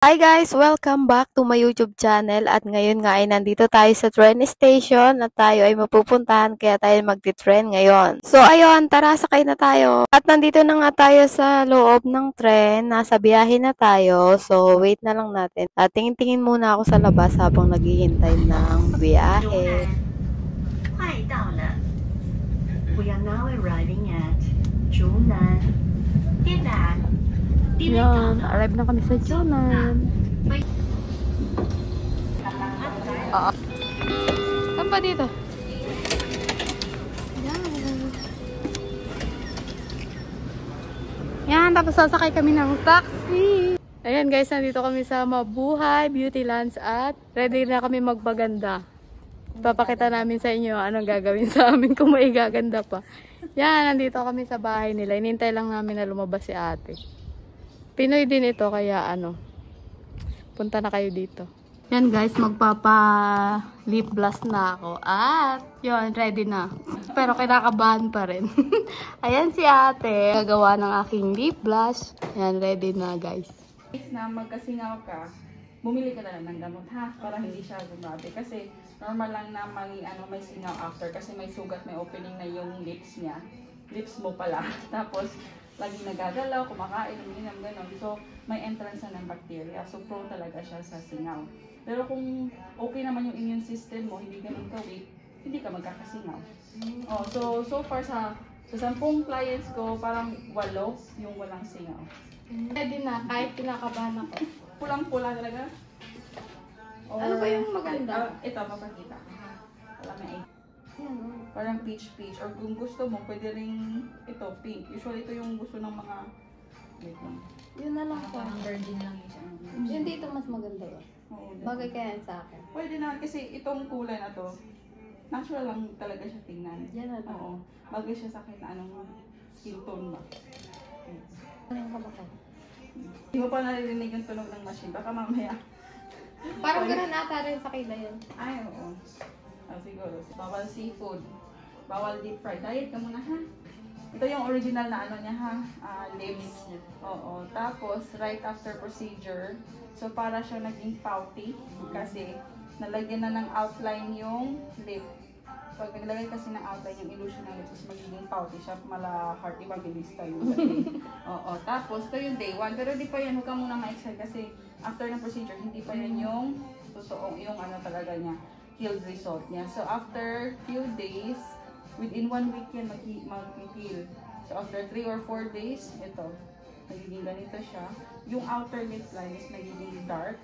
Hi guys! Welcome back to my YouTube channel at ngayon nga ay nandito tayo sa train station at tayo ay mapupuntahan kaya tayo magti-train ngayon. So ayun, tara sakay na tayo. At nandito na nga tayo sa loob ng train, nasa biyahe na tayo. So wait na lang natin. Tingin-tingin muna ako sa labas habang naghihintay ng biyahe. We are now arriving at Zhunan. Yan, arrive na kami sa Zhunan. Saan pa dito? Yan, tapos sasakay kami ng taxi. Ayan guys, nandito kami sa Mabuhay Beauty Lands at ready na kami magpaganda. Papakita namin sa inyo anong gagawin sa amin kung may gaganda pa. Yan, nandito kami sa bahay nila. Inintay lang namin na lumabas si ate. Pinoy din ito, kaya punta na kayo dito. Yan guys, magpapa lip gloss na ako. At yun, ready na. Pero kinakabahan pa rin. Ayan si ate, gagawa ng aking lip gloss. Yan, ready na guys. Na magkasingaw ka, bumili ka na lang ng gamot ha, para hindi siya gumabi. Kasi normal lang na may singaw after kasi may sugat, may opening na yung lips niya. Lips mo pala. Tapos laging nagagalaw, kumakain, uminom, gano'n. So, may entrance na ng bacteria. So, prone talaga siya sa singaw. Pero kung okay naman yung immune system mo, hindi ganun ka-weak, hindi ka magkakasingaw. Oh, so far sa 10 clients ko, parang 8 yung walang singaw. Ready na, kahit pinakabahan ako. Pulang-pula talaga. Or, ano ba yung maganda? Ito, mapakita. Wala may parang peach. Or kung gusto mo, pwede rin ito, pink. Usually ito yung gusto ng mga Yun na lang po. Parang virgin lang yung Yung dito mas maganda ba? Oo, Bagay kaya yan sa akin. pwede na, kasi itong kulay na to, natural lang talaga siya tingnan. Yan na lang. Oo. Bagay siya sa akin na anong skin tone ba. Ano yung kabaka? Hindi mo pa naririnig yung tunog ng machine. Baka mamaya. Parang gano'n ata rin sa kila yun. Ay, oo. Siguro. Bawal seafood. Bawal deep fry. Diet ka muna ha. Ito yung original na ano niya ha. Lips. Oo. Tapos, right after procedure, so para siya naging pouty. Kasi, nalagyan na ng outline yung lip. Pag naglagay kasi ng outline yung illusion ng lips, magiging pouty siya. Mala heart evangelista yung day. Oo. Tapos, ito yung day 1. Pero di pa yan. Huwag ka muna ma-excite kasi after ng procedure, hindi pa yan yung totoong, yung ano talaga niya. Healed result niya. So, after few days, within 1 week yan mag-heal. So, after 3 or 4 days, ito, nagiging ganito siya. Yung outer lip line is nagiging dark.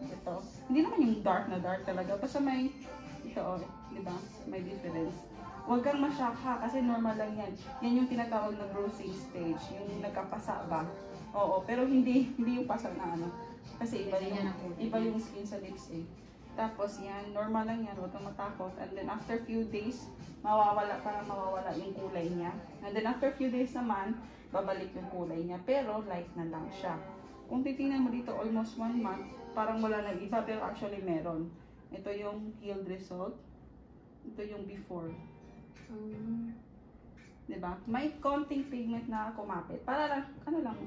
Ito. Hindi naman yung dark na dark talaga. Basta may, ito, di ba? May difference. Huwag kang ma-shock ha, kasi normal lang yan. Yan yung tinatawag na bruising stage. Yung nagkapasa ba? Oo, pero hindi yung pasa na ano. Kasi iba yung skin sa lips eh. Tapos yan, normal lang yan, huwag kang matakot. And then after few days, mawawala yung kulay niya. And then after few days naman, babalik yung kulay niya. Pero light na lang siya. Kung titingnan mo dito, almost 1 month, parang wala nag-isa, pero actually meron. Ito yung healed result. Ito yung before. Diba? May konting pigment na kumapit. Para lang, ano lang,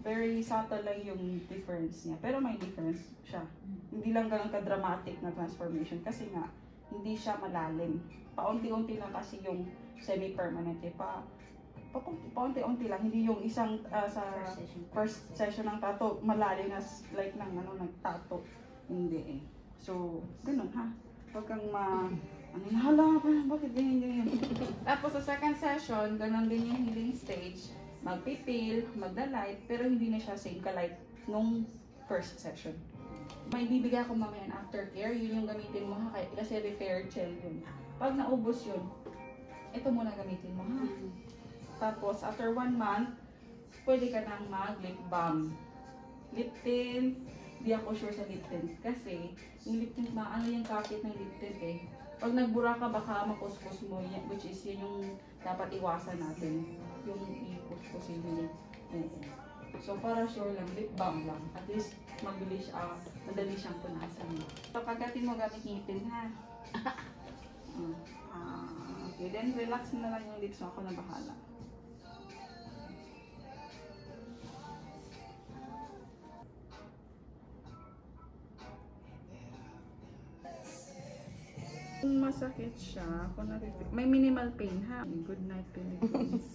very subtle lang yung difference niya. Pero may difference siya. Hindi lang ganun ka-dramatic na transformation. Kasi nga, hindi siya malalim. Paunti-unti lang kasi yung semi-permanent. Paunti-unti lang. Hindi yung isang sa first session ng tattoo, malalim na like ng nag-tattoo. Hindi eh. So, ganun ha. Huwag kang hala, bakit ganyan. Tapos sa second session, ganun din yung healing stage. Magpipil, magda-light, pero hindi na siya same ka-light nung first session. May bibigay ako mamaya ng aftercare, yun yung gamitin mo ha, kasi repair gel yun. Pag naubos yun, ito muna gamitin mo ha. Tapos after 1 month, pwede ka nang mag-lip balm. Lip tint, di ako sure sa lip tint. Kasi yung lip tint, ano yung kapit ng lip tint eh. Pag nagbura ka, baka makuskus mo, which is yun yung dapat iwasan natin. Yung ikuskusin mo. So, para sure lang, lip balm lang. At least, madali siyang punasan. So, pagkatin mo gamit ngipin, ha? Okay, then relax na lang yung lips mo. Ako na bahala. Kung masakit siya, may minimal pain ha. Good night Philippines.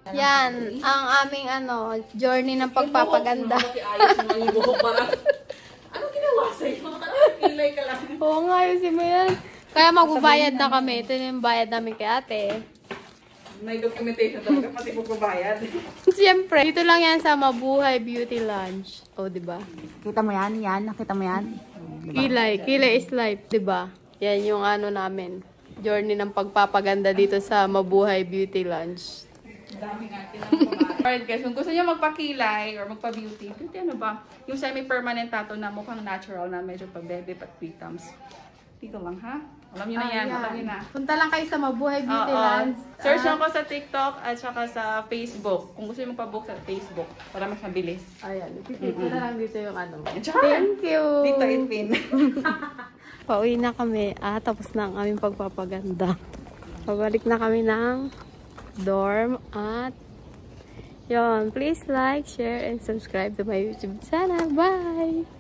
Yan, ang aming journey ng pagpapaganda. Ayos mo yung buhok parang. Ano ginawa sa'yo? Kilay ka lang. Oo nga, ayusin mo yan. Kaya magbabayad na kami. Ito yung bayad namin kay ate. May documentation talaga, pati pagbabayad. Siyempre, dito lang yan sa Mabuhay Beauty Lounge. O, diba? Kita mo yan? Yan? Nakita mo yan? Kilay. Kilay is life, diba? Yan yung namin. Journey ng pagpapaganda dito sa Mabuhay Beauty Lounge. Dami nga tinang Alright guys, kung gusto niyo magpakilay or magpa-beauty, ano ba? Yung semi-permanent tattoo na mukhang natural na medyo pa-bebe pat tweetums. Dito lang ha? Alam niyo na yan, alam niyo na. Punta lang kayo sa Mabuhay Beauty Oo. Lounge. Search ako sa TikTok at saka sa Facebook. Kung gusto niyo magpa-book sa Facebook, para mas mabilis. Ayan, ipipit ko na lang dito yung Char! Thank you! Dito ipin. Pauwi na kami. Tapos na ang aming pagpapaganda. Pabalik na kami ng dorm at yun, please like, share, and subscribe to my YouTube channel. Bye!